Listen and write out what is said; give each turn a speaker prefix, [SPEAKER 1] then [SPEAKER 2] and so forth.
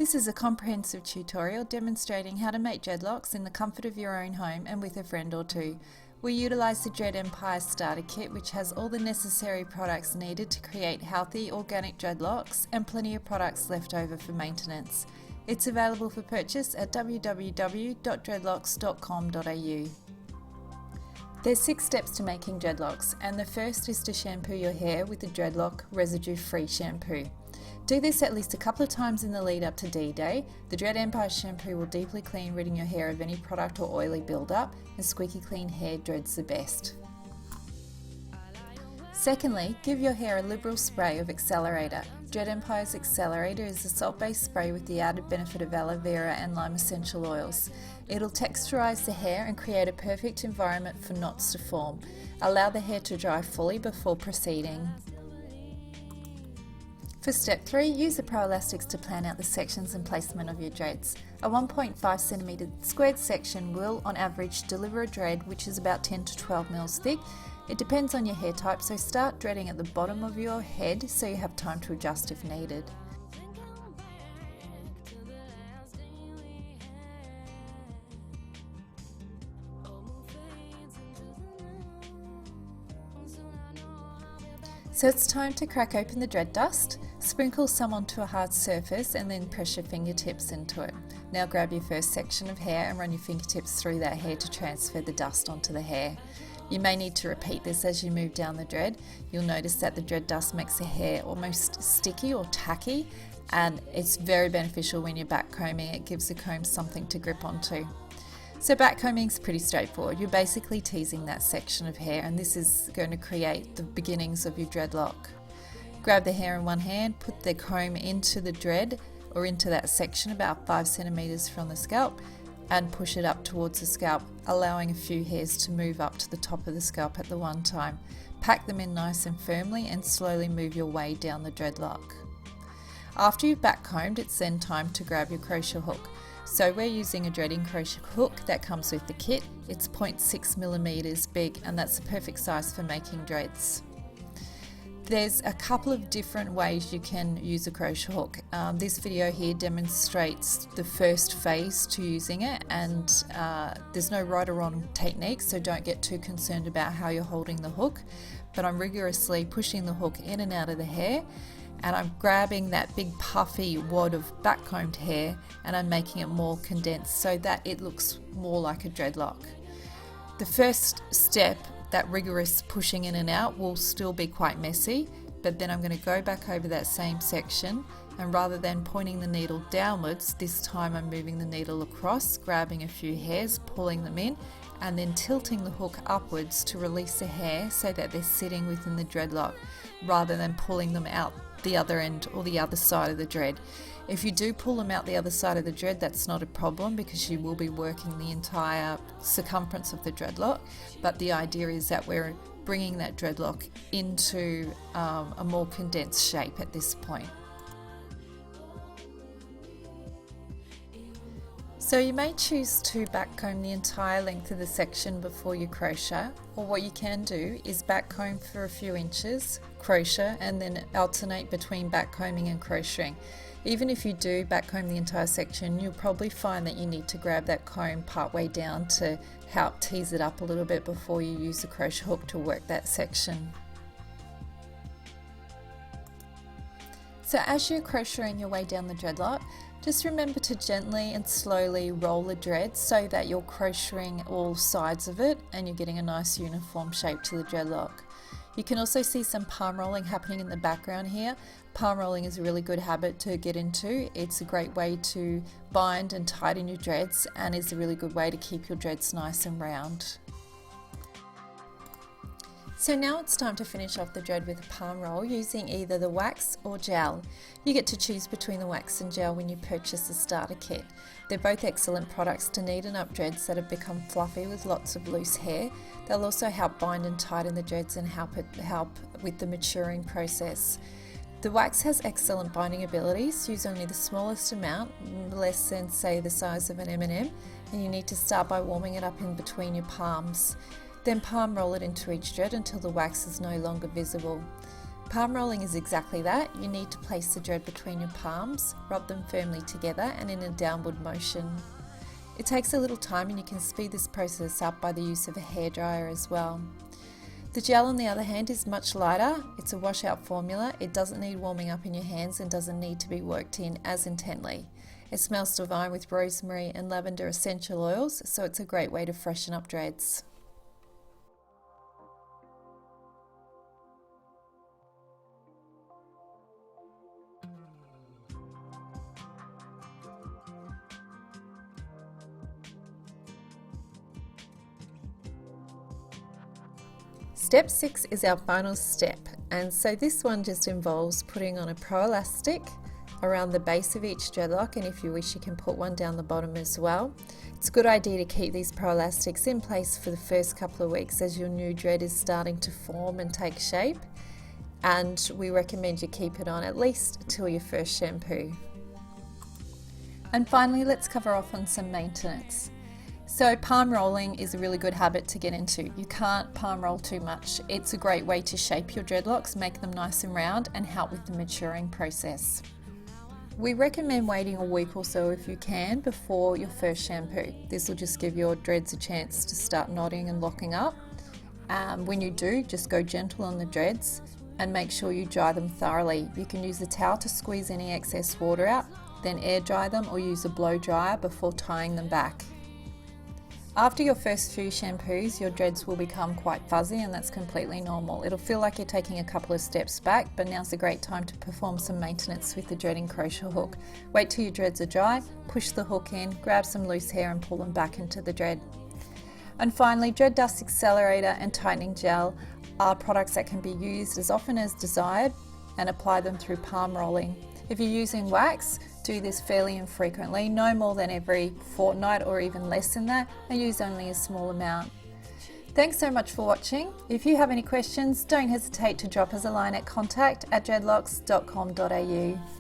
[SPEAKER 1] This is a comprehensive tutorial demonstrating how to make dreadlocks in the comfort of your own home and with a friend or two. We utilise the Dread Empire Starter Kit, which has all the necessary products needed to create healthy organic dreadlocks and plenty of products left over for maintenance. It's available for purchase at www.dreadlocks.com.au. There's 6 steps to making dreadlocks, and the first is to shampoo your hair with the Dreadlock residue-free shampoo. Do this at least a couple of times in the lead up to D-Day. The Dread Empire shampoo will deeply clean, ridding your hair of any product or oily buildup, and squeaky clean hair dreads the best. Secondly, give your hair a liberal spray of Accelerator. Dread Empire's Accelerator is a salt-based spray with the added benefit of aloe vera and lime essential oils. It'll texturize the hair and create a perfect environment for knots to form. Allow the hair to dry fully before proceeding. For step 3, use the Pro Elastics to plan out the sections and placement of your dreads. A 1.5cm squared section will, on average, deliver a dread which is about 10 to 12 mils thick. It depends on your hair type, so start dreading at the bottom of your head so you have time to adjust if needed. So it's time to crack open the dread dust. Sprinkle some onto a hard surface and then press your fingertips into it. Now grab your first section of hair and run your fingertips through that hair to transfer the dust onto the hair. You may need to repeat this as you move down the dread. You'll notice that the dread dust makes the hair almost sticky or tacky, and it's very beneficial when you're backcombing. It gives the comb something to grip onto. So backcombing is pretty straightforward. You're basically teasing that section of hair, and this is going to create the beginnings of your dreadlock. Grab the hair in one hand, put the comb into the dread or into that section about 5 centimeters from the scalp, and push it up towards the scalp, allowing a few hairs to move up to the top of the scalp at the one time. Pack them in nice and firmly and slowly move your way down the dreadlock. After you've backcombed, it's then time to grab your crochet hook. So we're using a dreading crochet hook that comes with the kit. It's 0.6 millimeters big, and that's the perfect size for making dreads. There's a couple of different ways you can use a crochet hook. This video here demonstrates the first phase to using it, and there's no right or wrong technique, so don't get too concerned about how you're holding the hook. But I'm rigorously pushing the hook in and out of the hair, and I'm grabbing that big puffy wad of backcombed hair and I'm making it more condensed so that it looks more like a dreadlock. The first step, that rigorous pushing in and out, will still be quite messy, but then I'm going to go back over that same section, and rather than pointing the needle downwards, this time I'm moving the needle across, grabbing a few hairs, pulling them in, and then tilting the hook upwards to release the hair so that they're sitting within the dreadlock rather than pulling them out the other end or the other side of the dread. If you do pull them out the other side of the dread, that's not a problem because you will be working the entire circumference of the dreadlock, but the idea is that we're bringing that dreadlock into a more condensed shape at this point. So you may choose to backcomb the entire length of the section before you crochet, or what you can do is backcomb for a few inches, crochet, and then alternate between backcombing and crocheting. Even if you do backcomb the entire section, you'll probably find that you need to grab that comb partway down to help tease it up a little bit before you use the crochet hook to work that section. So as you're crocheting your way down the dreadlock, just remember to gently and slowly roll the dread so that you're crocheting all sides of it and you're getting a nice uniform shape to the dreadlock. You can also see some palm rolling happening in the background here. Palm rolling is a really good habit to get into. It's a great way to bind and tighten your dreads, and is a really good way to keep your dreads nice and round. So now it's time to finish off the dread with a palm roll using either the wax or gel. You get to choose between the wax and gel when you purchase the starter kit. They're both excellent products to neaten up dreads that have become fluffy with lots of loose hair. They'll also help bind and tighten the dreads and help with the maturing process. The wax has excellent binding abilities. Use only the smallest amount, less than say the size of an M&M, and you need to start by warming it up in between your palms. Then palm roll it into each dread until the wax is no longer visible. Palm rolling is exactly that. You need to place the dread between your palms, rub them firmly together and in a downward motion. It takes a little time and you can speed this process up by the use of a hairdryer as well. The gel on the other hand is much lighter. It's a washout formula. It doesn't need warming up in your hands and doesn't need to be worked in as intently. It smells divine with rosemary and lavender essential oils, so it's a great way to freshen up dreads. Step 6 is our final step, and so this one just involves putting on a pro elastic around the base of each dreadlock, and if you wish you can put one down the bottom as well. It's a good idea to keep these pro elastics in place for the first couple of weeks as your new dread is starting to form and take shape, and we recommend you keep it on at least till your first shampoo. And finally, let's cover off on some maintenance. So palm rolling is a really good habit to get into. You can't palm roll too much. It's a great way to shape your dreadlocks, make them nice and round, and help with the maturing process. We recommend waiting a week or so if you can before your first shampoo. This will just give your dreads a chance to start knotting and locking up. When you do, just go gentle on the dreads and make sure you dry them thoroughly. You can use a towel to squeeze any excess water out, then air dry them or use a blow dryer before tying them back. After your first few shampoos, your dreads will become quite fuzzy, and that's completely normal. It'll feel like you're taking a couple of steps back, but now's a great time to perform some maintenance with the dreading crochet hook. Wait till your dreads are dry, push the hook in, grab some loose hair and pull them back into the dread. And finally, Dread Dust Accelerator and Tightening Gel are products that can be used as often as desired, and apply them through palm rolling. If you're using wax, do this fairly infrequently, no more than every fortnight or even less than that, and use only a small amount. Thanks so much for watching. If you have any questions, don't hesitate to drop us a line at contact@dreadlocks.com.au.